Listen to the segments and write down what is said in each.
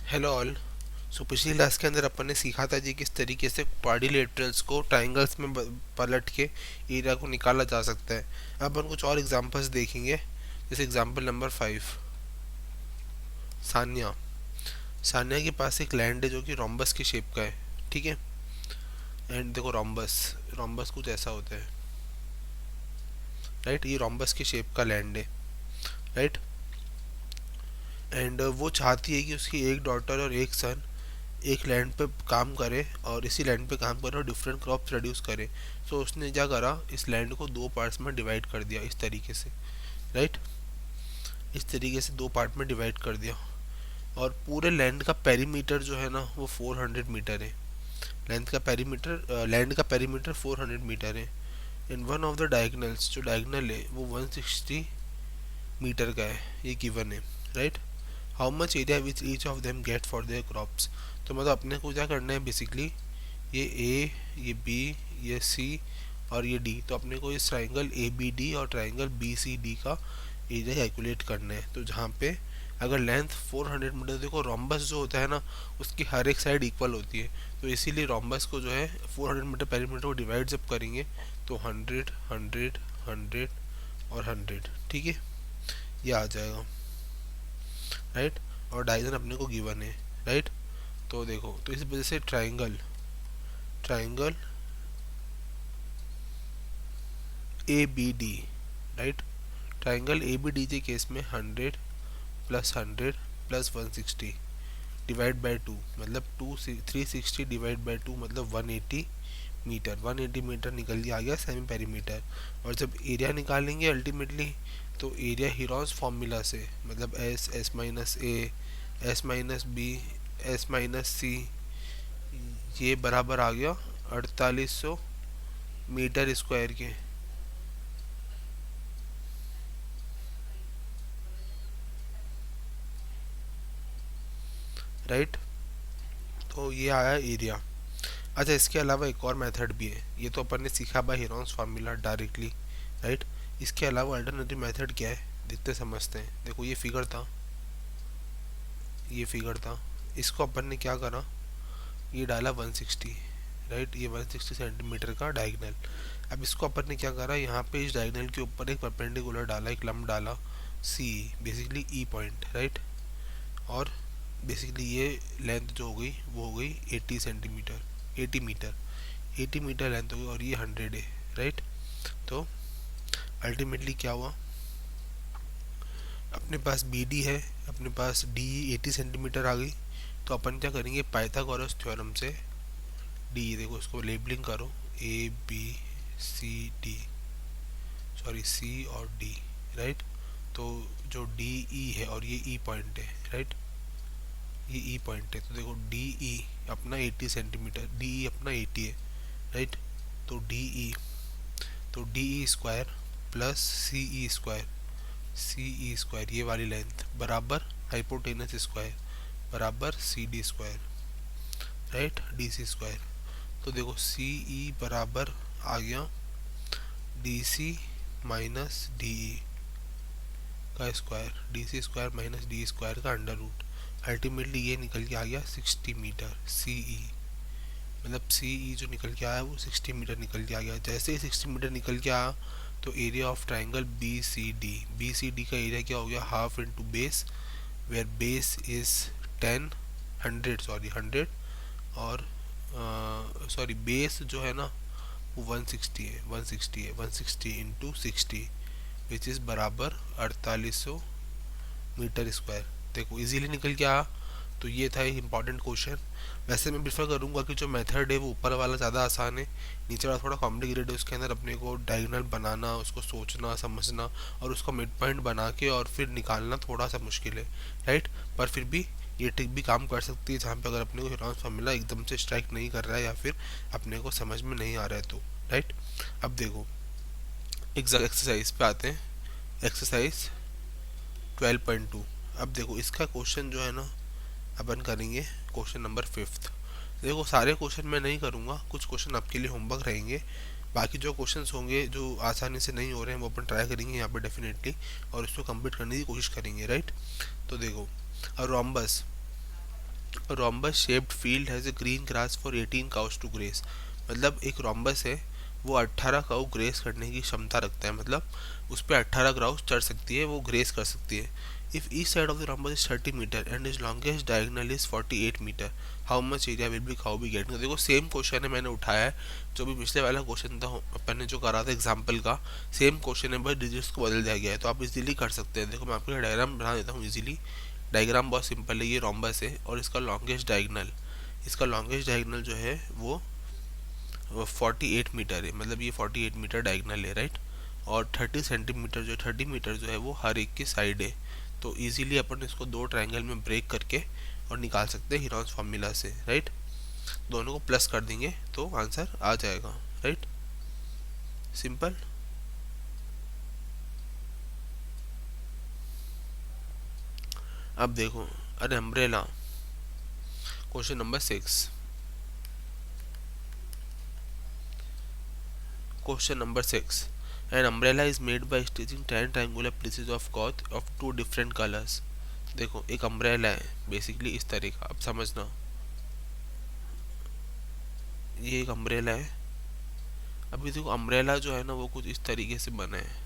Hello all. सो पिछली class के अंदर अपन ने सीखा था जी किस तरीके से क्वाड्रिलेटरल्स को ट्राइंगल्स में पलट के एरिया को निकाला जा सकता है। अब अपन कुछ और एग्जांपल्स देखेंगे, जैसे एग्जांपल नंबर 5। सान्या सान्या के पास एक लैंड है जो कि रोम्बस की शेप का है, ठीक है। एंड देखो रोम्बस रोम्बस कुछ ऐसा होता है, राइट। ये रोम्बस की शेप का लैंड है, राइट। एंड वो चाहती है कि उसकी एक डॉटर और एक सन एक लैंड पे काम करे और इसी लैंड पे काम करे और डिफरेंट क्रॉप प्रोड्यूस करे। सो उसने क्या करा, इस लैंड को दो पार्ट्स में डिवाइड कर दिया इस तरीके से, राइट। इस तरीके से दो पार्ट में डिवाइड कर दिया और पूरे लैंड का पेरीमीटर जो है ना वो 400 मीटर है। लैंड का पेरीमीटर 400 मीटर है। In one of the diagonals, जो डायगनल है वो 160 मीटर का है, ये गिवन है, right. How much area which each of them get for their crops. तो मतलब अपने को क्या करना है बेसिकली, ये ए, ये बी, ये सी और ये डी। तो अपने को इस ट्राइंगल ए बी डी और ट्राइंगल बी सी डी का एरिया कैलकुलेट करना है। तो जहाँ पे अगर लेंथ 400 मीटर, देखो रोम्बस जो होता है ना उसकी हर एक साइड इक्वल होती है, तो इसीलिए रोम्बस को जो है 400 मीटर पेरीमीटर को डिवाइड जब करेंगे तो 100 100 100 और 100, ठीक है, ये आ जाएगा, राइट। और डायगोनल अपने को गिवन है, राइट। तो देखो, तो इस वजह से triangle triangle A B D, right. Triangle A B D के केस में 100 प्लस 100 प्लस 160 डिवाइड बाई 2 मतलब 360 डिवाइड बाई 2 मतलब 180 मीटर। 180 मीटर निकल के आ गया सेमी पेरीमीटर। और जब एरिया निकालेंगे अल्टीमेटली, तो एरिया हीरोज फॉर्मूला से, मतलब S, S minus A, S minus B, S minus C, ये बराबर आ गया 4800 मीटर स्क्वायर के, राइट। तो ये आया एरिया। अच्छा, इसके अलावा एक और मेथड भी है, ये तो अपन ने सीखा by Heron's formula directly, right. इसके अलावा अल्टरनेटिव मेथड क्या है, देखते समझते हैं। देखो ये फिगर था, ये फिगर था, इसको अपन ने क्या करा, ये डाला 160, राइट। ये 160 सेंटीमीटर का डायगनल। अब इसको अपन ने क्या करा, यहाँ पे इस डायगनल के ऊपर एक परपेंडिकुलर डाला, एक लंब डाला सी, बेसिकली ई पॉइंट, राइट। और बेसिकली ये लेंथ जो हो गई वो हो गई 80 सेंटीमीटर, 80 मीटर, 80 मीटर लेंथ हो गई और ये 100 है, राइट। तो अल्टीमेटली क्या हुआ, अपने पास बी डी है, अपने पास डी 80 सेंटीमीटर आ गई। तो अपन क्या करेंगे, पाइथागोरस थ्योरम से डी, देखो इसको लेबलिंग करो, A B C D, sorry C और डी, राइट। तो जो डी ई है और ये ई पॉइंट है, राइट, ये ई पॉइंट है। तो देखो डी ई अपना 80 सेंटीमीटर, डी ई अपना 80 है, राइट। तो डी ई, तो D E square plus C E square, C E square ये वाली लेंथ बराबर हाइपोटेनस स्क्वायर बराबर C D square, right, D C square. तो देखो सी ई बराबर आ गया D C minus D E का square, D C square minus D square का अंडर रूट। अल्टीमेटली ये निकल के आ गया 60 मीटर सी ई, मतलब सी ई जो निकल के आया वो 60 मीटर निकल के आ गया। जैसे ही 60 मीटर निकल के आया तो area of triangle B C D, B C D का एरिया क्या हो गया, half into base, where base is 10 100 sorry 100 और सॉरी बेस जो है ना वो 160 है, 160 है, 160 इंटू 60 विच इज़ बराबर 4800 मीटर स्क्वायर। देखो इजीली निकल के आया। तो ये था एक इंपॉर्टेंट क्वेश्चन। वैसे मैं प्रीफर करूँगा कि जो मेथड है वो ऊपर वाला ज़्यादा आसान है, नीचे वाला थोड़ा कॉम्प्लिकेटेड है। उसके अंदर अपने को डायगोनल बनाना, उसको सोचना समझना और उसका मिड पॉइंट बना के और फिर निकालना थोड़ा सा मुश्किल है, राइट। पर फिर भी ये ट्रिक भी काम कर सकती है जहाँ पे अगर अपने को हीरोन्स फार्मूला एकदम से स्ट्राइक नहीं कर रहा है या फिर अपने को समझ में नहीं आ रहा है तो, राइट। अब देखो एक्सरसाइज पे आते हैं, एक्सरसाइज 12.2। अब देखो इसका क्वेश्चन जो है ना अपन करेंगे क्वेश्चन नंबर 5। देखो सारे क्वेश्चन मैं नहीं करूँगा, कुछ क्वेश्चन आपके लिए होमवर्क रहेंगे, बाकी जो क्वेश्चंस होंगे जो आसानी से नहीं हो रहे हैं वो अपन ट्राई करेंगे यहाँ पे डेफिनेटली और उसको कंप्लीट करने की कोशिश करेंगे, राइट। तो देखो rhombus, rhombus shaped field has a green grass for 18 cows to graze. मतलब एक रोम्बस है, वो 18 काउ ग्रेस करने की क्षमता रखता है, मतलब उस पर 18 काउ चढ़ सकती है, वो ग्रेस कर सकती है। If each side of the rhombus is 30 metre and is longest diagonal is 48 metre, how much area will be cow be getting. देखो सेम क्वेश्चन है, मैंने उठाया है जो भी पिछले वाला क्वेश्चन था अपन ने जो करा था एग्जाम्पल का, सेम क्वेश्चन है, बस डिजिट्स को बदल दिया गया है, तो आप इजीली कर सकते हैं। देखो मैं आपको डायग्राम बना देता हूँ इजीली। डायग्राम बहुत सिंपल है, ये रोम्बस है और इसका लॉन्गेस्ट डायगोनल, इसका लॉन्गेस्ट डायगोनल जो है वो 48 मीटर है, मतलब ये 48 मीटर डायगोनल है, राइट। और 30 सेंटीमीटर जो 30 मीटर जो है वो हर एक की साइड है। तो इजीली अपन इसको दो ट्रायंगल में ब्रेक करके और निकाल सकते हैं हीरोन्स फार्मूला से, राइट। दोनों को प्लस कर देंगे तो आंसर आ जाएगा, राइट, सिंपल। अब देखो, अरे umbrella, question number 6, question number 6, an umbrella is made by stitching 10 triangular pieces of cloth of 2 different colours. देखो एक अम्ब्रेला है बेसिकली इस तरह का, अब समझना, ये एक अम्ब्रेला है। अभी देखो अम्ब्रेला जो है ना वो कुछ इस तरीके से बना है,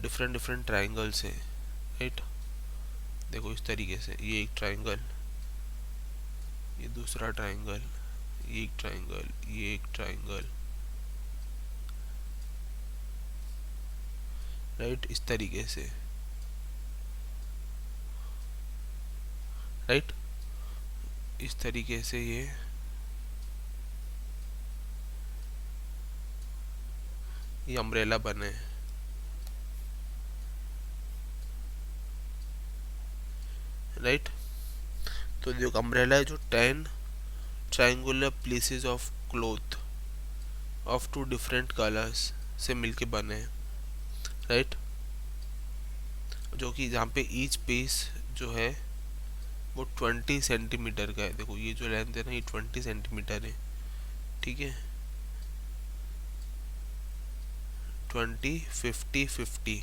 डिफरेंट डिफरेंट ट्रायंगल से, राइट। देखो इस तरीके से, ये एक ट्रायंगल, ये दूसरा ट्रायंगल, ये एक ट्रायंगल, ये एक ट्रायंगल, राइट, इस तरीके से, राइट, इस तरीके से ये अम्ब्रेला बने, राइट। तो देखो अम्ब्रेला है जो 10 triangular pieces of cloth of 2 different colours से मिलके बने हैं, राइट। जो कि जहाँ पे ईच पीस जो है वो 20 सेंटीमीटर का है। देखो ये जो लेंथ है ना, ये 20 सेंटीमीटर है, ठीक है। 20, 50, 50,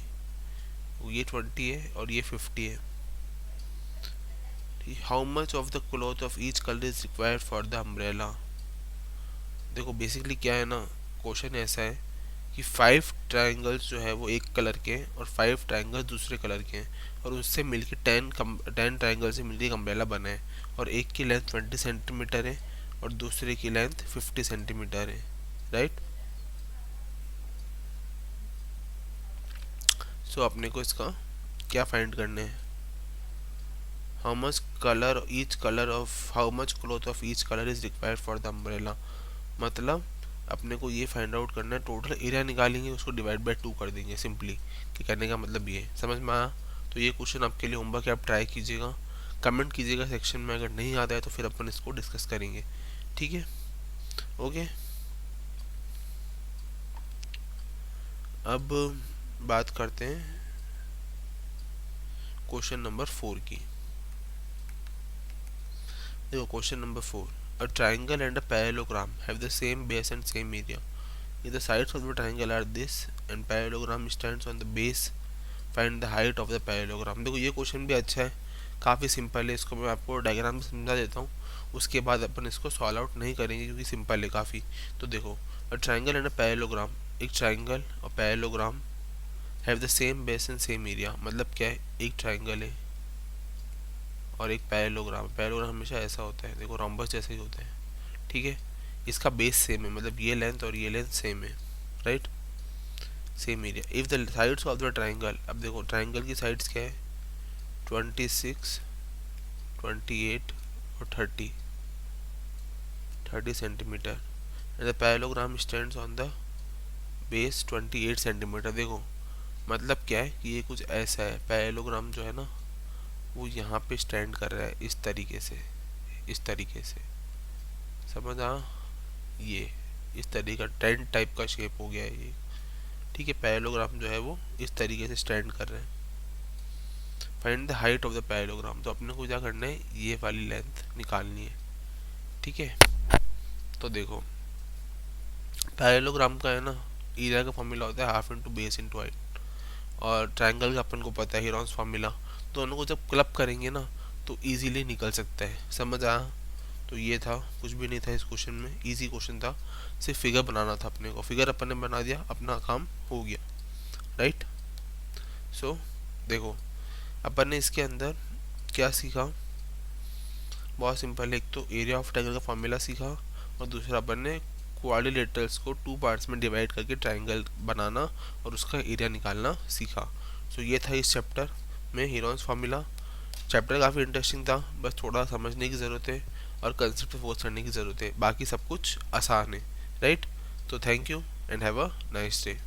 ये 20 है और ये 50 है। How much of the cloth of each colour is required for the umbrella. देखो बेसिकली क्या है ना, क्वेश्चन ऐसा है कि 5 ट्रायंगल्स जो है वो एक कलर के हैं और 5 ट्रायंगल्स दूसरे कलर के हैं, और उससे मिलके 10 ट्रायंगल से मिलकर एक अम्ब्रेला बना है, और एक की लेंथ 20 सेंटीमीटर है और दूसरे की लेंथ 50 सेंटीमीटर है, राइट। सो अपने को इसका क्या फाइंड करना है, how much colour each colour of, how much cloth of each colour is required for the umbrella. मतलब अपने को ये फाइंड आउट करना है, टोटल एरिया निकालेंगे, उसको डिवाइड बाय 2 कर देंगे सिंपली, कि करने का मतलब ये समझ में आया। तो ये क्वेश्चन आपके लिए होमवर्क है, आप ट्राई कीजिएगा, कमेंट कीजिएगा सेक्शन में, अगर नहीं आता है तो फिर अपन इसको डिस्कस करेंगे, ठीक है, ओके। अब बात करते हैं क्वेश्चन नंबर 4 की। देखो question number 4, a triangle and a parallelogram have the same base and same area. If the sides of the triangle are this and parallelogram stands on the base, find the height of the parallelogram। देखो ये question भी अच्छा है, काफ़ी simple है, इसको मैं आपको डायग्राम में समझा देता हूँ, उसके बाद अपन इसको सॉल्व आउट नहीं करेंगे क्योंकि सिंपल है काफ़ी। तो देखो a triangle and a parallelogram, एक ट्राइंगल और parallelogram have the same base and same area. मतलब क्या है, एक ट्राइंगल है और एक पैरेललोग्राम, पैरेललोग्राम हमेशा ऐसा होता है, देखो रोम्बस जैसा ही होता है, ठीक है। इसका बेस सेम है, मतलब ये लेंथ और ये लेंथ सेम है, right, same area. If the sides of the triangle, अब देखो ट्राइंगल की साइड्स क्या है, 26, 28 और 30 centimetre, and the parallelogram stands on the base 28 centimetre. देखो मतलब क्या है कि ये कुछ ऐसा है, पैरेललोग्राम जो है ना वो यहाँ पे स्टैंड कर रहा है इस तरीके से, इस तरीके से, समझ आ, ये इस तरीके का टेंट टाइप का शेप हो गया है ये, ठीक है। पैरेललोग्राम जो है वो इस तरीके से स्टैंड कर रहा है। Find the height of the parallelogram, तो अपने को क्या करना है, ये वाली लेंथ निकालनी है, ठीक है। तो देखो पैरेललोग्राम का है ना एरिया का फॉर्मूला होता है half into base into height, और ट्राइंगल का अपन को पता है हीरोन्स फार्मूला। दोनों को जब क्लब करेंगे ना तो इजीली निकल सकता है। समझ आया? तो ये था, कुछ भी नहीं था इस क्वेश्चन में, इजी क्वेश्चन था, सिर्फ फिगर बनाना था अपने को, फिगर अपन ने बना दिया, अपना काम हो गया, राइट। सो देखो अपन ने इसके अंदर क्या सीखा, बहुत सिंपल है। एक तो एरिया ऑफ ट्रायंगल का फॉर्मूला सीखा, और दूसरा अपन ने क्वाड्रिलेटरल्स को टू पार्ट्स में डिवाइड करके ट्रायंगल बनाना और उसका एरिया निकालना सीखा। सो ये था इस चैप्टर में हीरोन्स फार्मूला। चैप्टर काफ़ी इंटरेस्टिंग था, बस थोड़ा समझने की ज़रूरत है और कंसेप्ट पे फोकस करने की ज़रूरत है, बाकी सब कुछ आसान है, राइट। तो thank you and have a nice day.